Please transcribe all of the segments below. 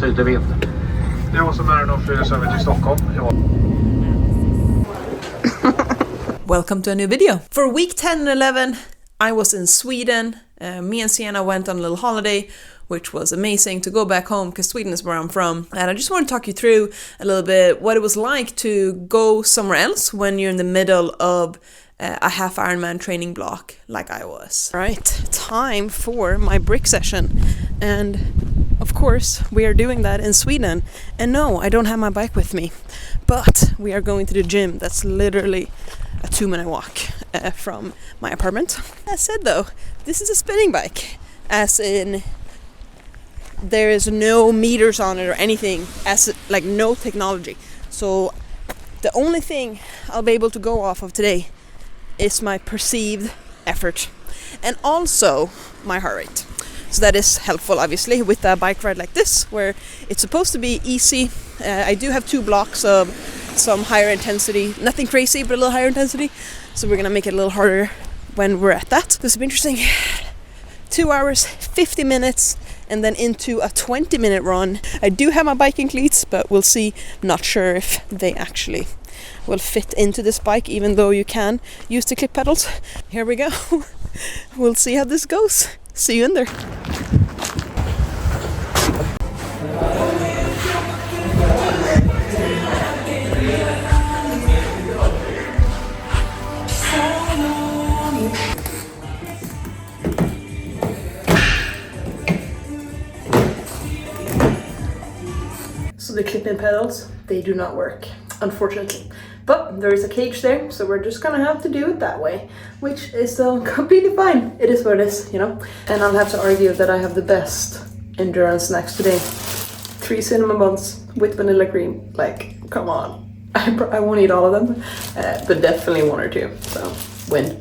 syd, det vet jag. Jag som är en Frida över till Stockholm. Welcome to a new video. For week 10 and 11, I was in Sweden. Me and Ciana went on a little holiday, which was amazing to go back home because Sweden is where I'm from. And I just want to talk you through a little bit what it was like to go somewhere else when you're in the middle of a half Ironman training block like I was. Right, time for my brick session. And of course, we are doing that in Sweden. And no, I don't have my bike with me, but we are going to the gym. That's literally a 2-minute walk from my apartment. As said though, this is a spinning bike, as in there is no meters on it or anything, as like no technology. So the only thing I'll be able to go off of today is my perceived effort and also my heart rate. So that is helpful obviously with a bike ride like this, where it's supposed to be easy. I do have 2 blocks of some higher intensity, nothing crazy, but a little higher intensity. So we're gonna make it a little harder when we're at that. This will be interesting. 2 hours, 50 minutes, and then into a 20-minute run. I do have my biking cleats, but we'll see. Not sure if they actually will fit into this bike, even though you can use the clip pedals. Here we go. We'll see how this goes. See you in there. So the clip-in pedals, they do not work, unfortunately. But there is a cage there, so we're just gonna have to do it that way, which is completely fine. It is what it is, you know? And I'll have to argue that I have the best endurance snacks today. 3 cinnamon buns with vanilla cream. Like, come on. I won't eat all of them, but definitely 1 or 2, so win.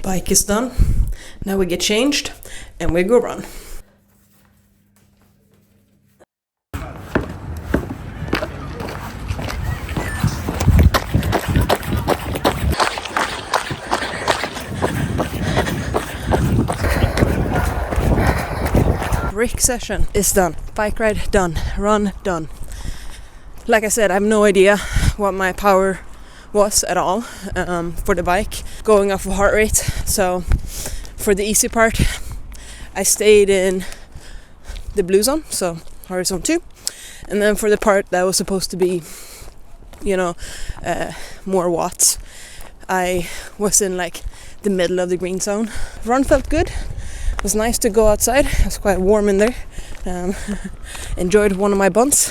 Bike is done. Now we get changed and we go run. Brick session is done. Bike ride done. Run done. Like I said, I have no idea what my power was at all for the bike, going off of heart rate. So for the easy part, I stayed in the blue zone, so heart zone 2. And then for the part that was supposed to be, you know, more watts, I was in like the middle of the green zone. Run felt good. It was nice to go outside. It was quite warm in there. Enjoyed one of my buns.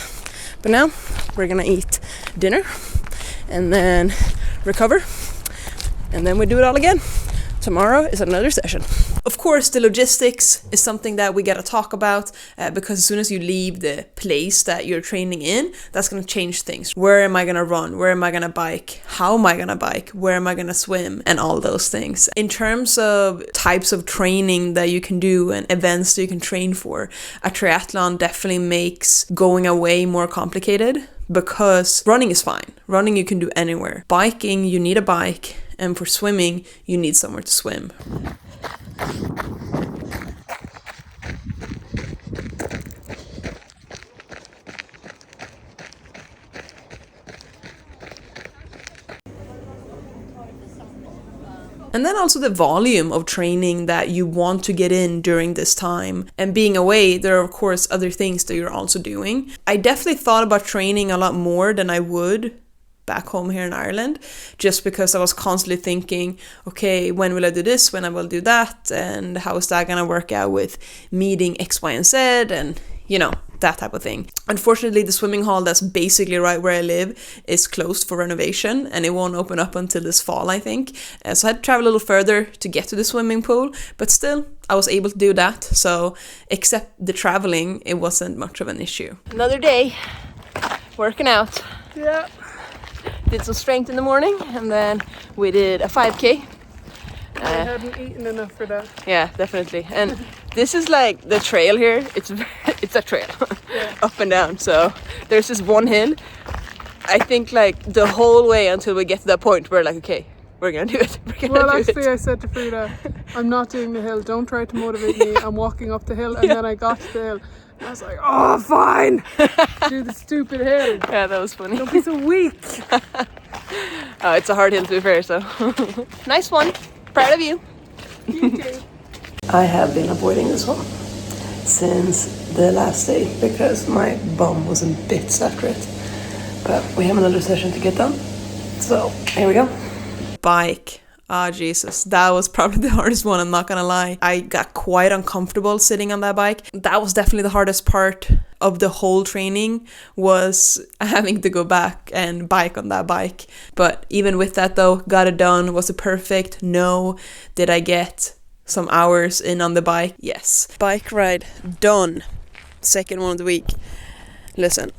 But now we're gonna eat dinner and then recover, and then we do it all again. Tomorrow is another session. Of course, the logistics is something that we gotta talk about because as soon as you leave the place that you're training in, that's gonna change things. Where am I gonna run? Where am I gonna bike? How am I gonna bike? Where am I gonna swim? And all those things. In terms of types of training that you can do and events that you can train for, a triathlon definitely makes going away more complicated, because running is fine. Running you can do anywhere. Biking, you need a bike. And for swimming, you need somewhere to swim. And then also the volume of training that you want to get in during this time. And being away, there are of course other things that you're also doing. I definitely thought about training a lot more than I would back home here in Ireland, just because I was constantly thinking, okay, when will I do this, when I will do that, and how is that gonna work out with meeting X, Y, and Z, and you know, that type of thing. Unfortunately, the swimming hall that's basically right where I live is closed for renovation, and it won't open up until this fall, I think. So I had to travel a little further to get to the swimming pool, but still, I was able to do that. So except the traveling, it wasn't much of an issue. Another day, working out. Yeah. Did some strength in the morning, and then we did a 5K. I hadn't eaten enough for that. Yeah, definitely. And this is like the trail here. It's a trail up and down. So there's this one hill. I think like the whole way until we get to that point, we're like, okay, we're gonna do it. Well, actually, I said to Frida, I'm not doing the hill. Don't try to motivate me. I'm walking up the hill. And then I got to the hill. And I was like, oh, fine. Do the stupid hill. Yeah, that was funny. Don't be so weak. Oh, it's a hard hill to be fair, so. Nice one. Proud of you. You too. I have been avoiding this one since the last day because my bum was in bits after it. But we have another session to get done. So, here we go. Bike. Ah, Jesus. That was probably the hardest one, I'm not gonna lie. I got quite uncomfortable sitting on that bike. That was definitely the hardest part of the whole training, was having to go back and bike on that bike. But even with that though, got it done. Was it perfect? No. Did I get some hours in on the bike? Yes. Bike ride done. Second one of the week. Listen,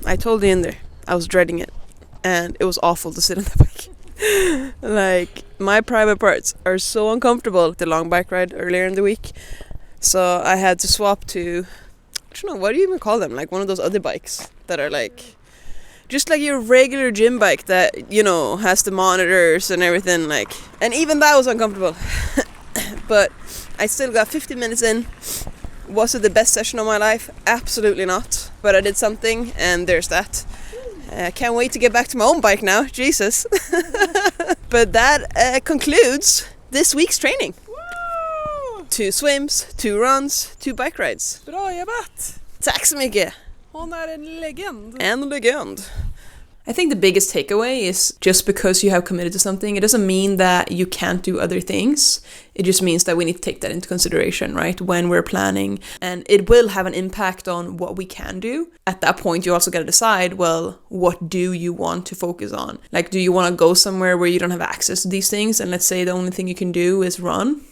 I told you in there, I was dreading it. And it was awful to sit on the bike. Like, my private parts are so uncomfortable. The long bike ride earlier in the week, so I had to swap to, I don't know, what do you even call them, like one of those other bikes that are like just like your regular gym bike that, you know, has the monitors and everything, like, and even that was uncomfortable. But I still got 50 minutes in. Was it the best session of my life? Absolutely not, but I did something, and there's that. I can't wait to get back to my own bike now, Jesus. But that concludes this week's training. Woo! 2 swims, 2 runs, 2 bike rides. Bra jobbat! Tack så mycket! Hon är en legend. En legend. I think the biggest takeaway is just because you have committed to something, it doesn't mean that you can't do other things. It just means that we need to take that into consideration, right? When we're planning. And it will have an impact on what we can do. At that point, you also got to decide, well, what do you want to focus on? Like, do you want to go somewhere where you don't have access to these things? And let's say the only thing you can do is run?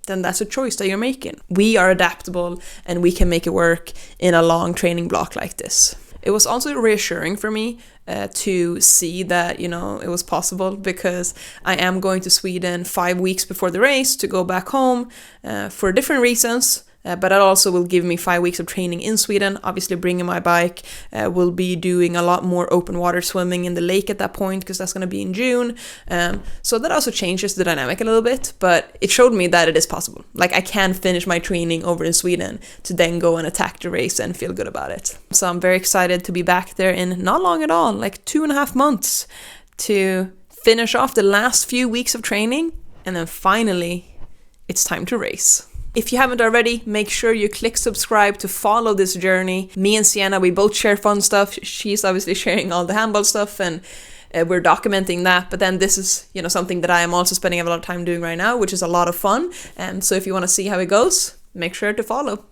Then that's a choice that you're making. We are adaptable and we can make it work in a long training block like this. It was also reassuring for me to see that, you know, it was possible, because I am going to Sweden 5 weeks before the race to go back home for different reasons. But that also will give me 5 weeks of training in Sweden, obviously bringing my bike. We'll be doing a lot more open water swimming in the lake at that point, because that's going to be in June. So that also changes the dynamic a little bit, but it showed me that it is possible. Like, I can finish my training over in Sweden to then go and attack the race and feel good about it. So I'm very excited to be back there in not long at all, like 2.5 months, to finish off the last few weeks of training, and then finally it's time to race. If you haven't already, make sure you click subscribe to follow this journey. Me and Ciana, we both share fun stuff. She's obviously sharing all the handball stuff, and we're documenting that. But then this is, you know, something that I am also spending a lot of time doing right now, which is a lot of fun. And so if you want to see how it goes, make sure to follow.